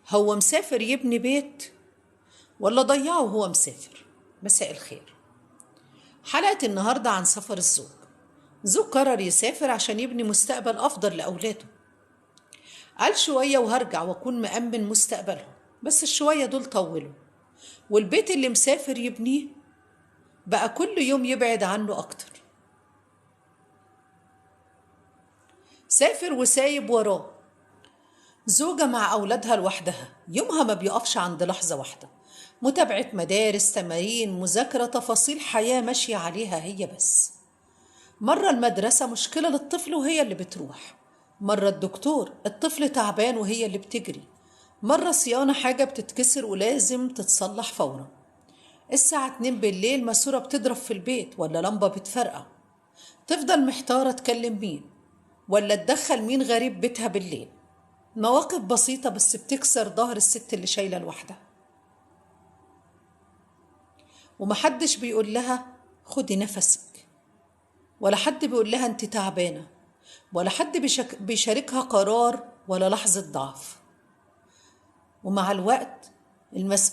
هو مسافر يبني بيت ولا ضيعه وهو مسافر؟ مساء الخير. حلقة النهاردة عن سفر الزوج. زوج قرر يسافر عشان يبني مستقبل أفضل لأولاده. قال شوية وهرجع وأكون مأمن مستقبلهم، بس الشوية دول طولوا، والبيت اللي مسافر يبنيه بقى كل يوم يبعد عنه أكتر. سافر وسايب وراه زوجة مع أولادها لوحدها، يومها ما بيقفش عند لحظة واحدة. متابعة مدارس، تمارين، مذاكرة، تفاصيل حياة ماشية عليها هي بس. مرة المدرسة مشكلة للطفل وهي اللي بتروح، مرة الدكتور الطفل تعبان وهي اللي بتجري، مرة صيانة حاجة بتتكسر ولازم تتصلح فورا. الساعة 2 بالليل ماسورة بتضرب في البيت ولا لمبة بتفرقع، تفضل محتارة تكلم مين ولا تدخل مين غريب بيتها بالليل. مواقف بسيطة بس بتكسر ظهر الست اللي شايلة لوحدها، ومحدش بيقول لها خدي نفسك، ولا حد بيقول لها انت تعبانة، ولا حد بيشاركها قرار ولا لحظة ضعف. ومع الوقت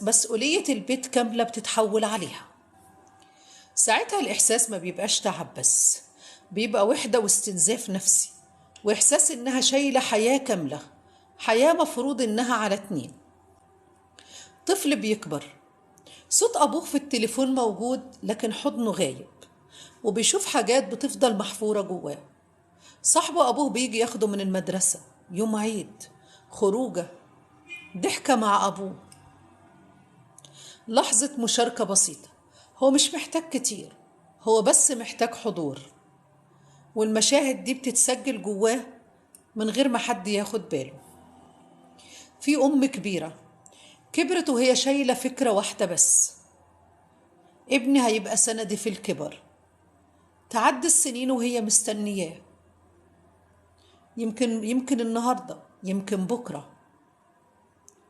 مسؤولية البيت كاملة بتتحول عليها. ساعتها الإحساس ما بيبقاش تعب بس، بيبقى وحدة واستنزاف نفسي، وإحساس إنها شايلة حياة كاملة، حياة مفروض إنها على 2. طفل بيكبر، صوت أبوه في التليفون موجود لكن حضنه غايب، وبيشوف حاجات بتفضل محفورة جواه. صاحبه أبوه بيجي ياخده من المدرسة، يوم عيد، خروجه، ضحكة مع أبوه، لحظة مشاركة بسيطة. هو مش محتاج كتير، هو بس محتاج حضور، والمشاهد دي بتتسجل جواه من غير ما حد ياخد باله. في أم كبيرة كبرت وهي شايلة فكرة واحدة بس: ابني هيبقى سندي في الكبر. تعدي السنين وهي مستنياه، يمكن النهاردة، يمكن بكرة،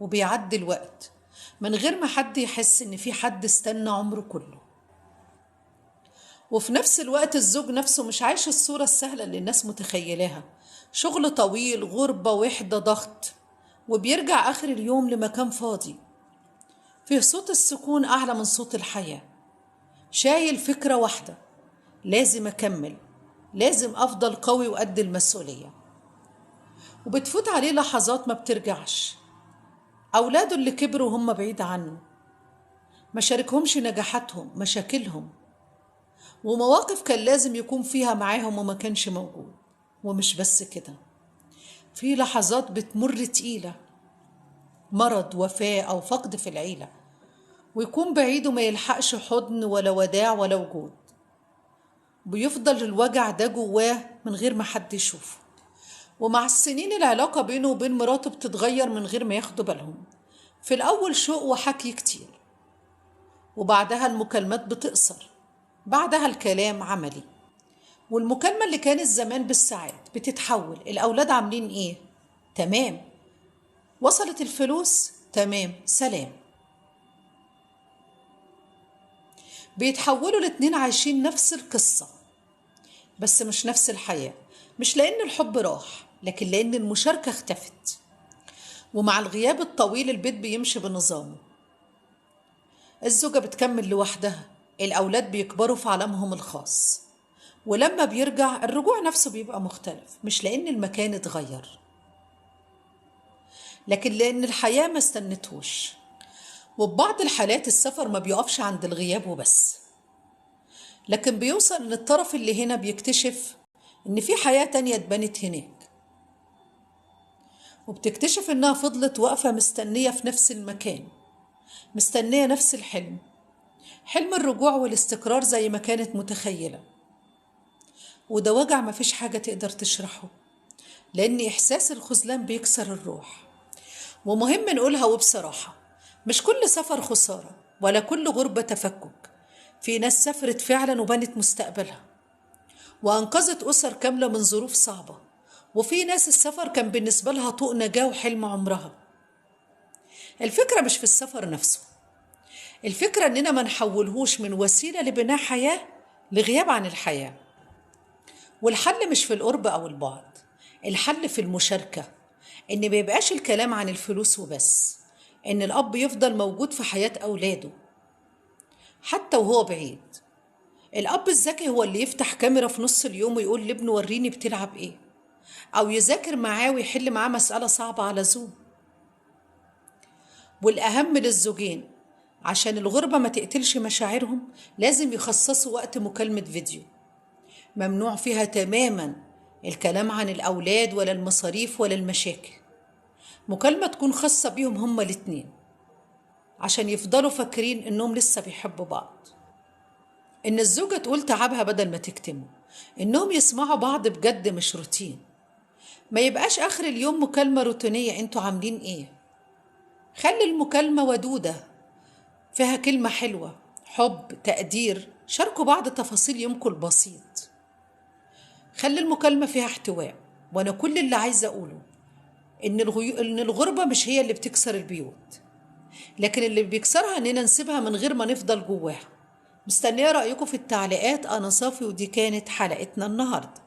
وبيعدي الوقت من غير ما حد يحس إن في حد استنى عمره كله. وفي نفس الوقت الزوج نفسه مش عايش الصورة السهلة اللي الناس متخيلاها، شغل طويل، غربة، وحدة، ضغط، وبيرجع آخر اليوم لمكان فاضي فيه صوت السكون أعلى من صوت الحياة. شايل فكرة واحدة: لازم أكمل، لازم أفضل قوي وقد المسؤولية. وبتفوت عليه لحظات ما بترجعش، أولاده اللي كبروا هم بعيد عنه، ما شاركهمش نجاحاتهم، مشاكلهم، ومواقف كان لازم يكون فيها معاهم وما كانش موجود. ومش بس كده، في لحظات بتمر تقيلة، مرض، وفاة، أو فقد في العيلة، ويكون بعيد وما يلحقش حضن ولا وداع ولا وجود. بيفضل الوجع ده جواه من غير ما حد يشوفه. ومع السنين العلاقة بينه وبين مراته بتتغير من غير ما ياخدوا بالهم. في الأول شوق وحكي كتير، وبعدها المكالمات بتقصر، بعدها الكلام عملي. والمكالمة اللي كانت زمان بالساعات بتتحول: الأولاد عاملين إيه؟ تمام. وصلت الفلوس؟ تمام، سلام. بيتحولوا الاتنين عايشين نفس القصة بس مش نفس الحياة، مش لأن الحب راح، لكن لأن المشاركة اختفت. ومع الغياب الطويل البيت بيمشي بنظامه، الزوجة بتكمل لوحدها، الأولاد بيكبروا في عالمهم الخاص. ولما بيرجع، الرجوع نفسه بيبقى مختلف، مش لأن المكان اتغير، لكن لأن الحياة ما استنتهوش. وببعض الحالات السفر ما بيقفش عند الغياب وبس، لكن بيوصل إن الطرف اللي هنا بيكتشف إن في حياة تانية اتبنت هناك، وبتكتشف إنها فضلت واقفة مستنية في نفس المكان، مستنية نفس الحلم، حلم الرجوع والاستقرار زي ما كانت متخيلة. وده وجع مفيش حاجة تقدر تشرحه، لأن إحساس الخذلان بيكسر الروح. ومهم نقولها وبصراحة: مش كل سفر خسارة، ولا كل غربة تفكك. في ناس سافرت فعلا وبنت مستقبلها، وأنقذت أسر كاملة من ظروف صعبة. وفي ناس السفر كان بالنسبة لها طوق نجاة وحلم عمرها. الفكرة مش في السفر نفسه، الفكرة إننا ما نحولهوش من وسيلة لبناء حياة لغياب عن الحياة. والحل مش في القرب أو البعد، الحل في المشاركة، إن ما يبقاش الكلام عن الفلوس وبس، إن الأب يفضل موجود في حياة أولاده حتى وهو بعيد. الأب الذكي هو اللي يفتح كاميرا في نص اليوم ويقول لابنه وريني بتلعب إيه، أو يذاكر معاه ويحل معاه مسألة صعبة على زوم. والأهم للزوجين عشان الغربة ما تقتلش مشاعرهم لازم يخصصوا وقت مكالمة فيديو ممنوع فيها تماما الكلام عن الأولاد ولا المصاريف ولا المشاكل. مكالمة تكون خاصة بيهم هما الاتنين عشان يفضلوا فاكرين إنهم لسه بيحبوا بعض. إن الزوجة تقول تعبها بدل ما تكتمه، إنهم يسمعوا بعض بجد مش روتين. ما يبقاش آخر اليوم مكالمة روتينية انتوا عاملين ايه. خلي المكالمة ودودة فيها كلمة حلوة، حب، تقدير، شاركوا بعض تفاصيل يومكم البسيط. خلي المكالمة فيها احتواء. وانا كل اللي عايزة اقوله ان الغربة مش هي اللي بتكسر البيوت، لكن اللي بيكسرها اننا نسيبها من غير ما نفضل جواها. مستنية رأيكم في التعليقات. انا صافي ودي كانت حلقتنا النهاردة.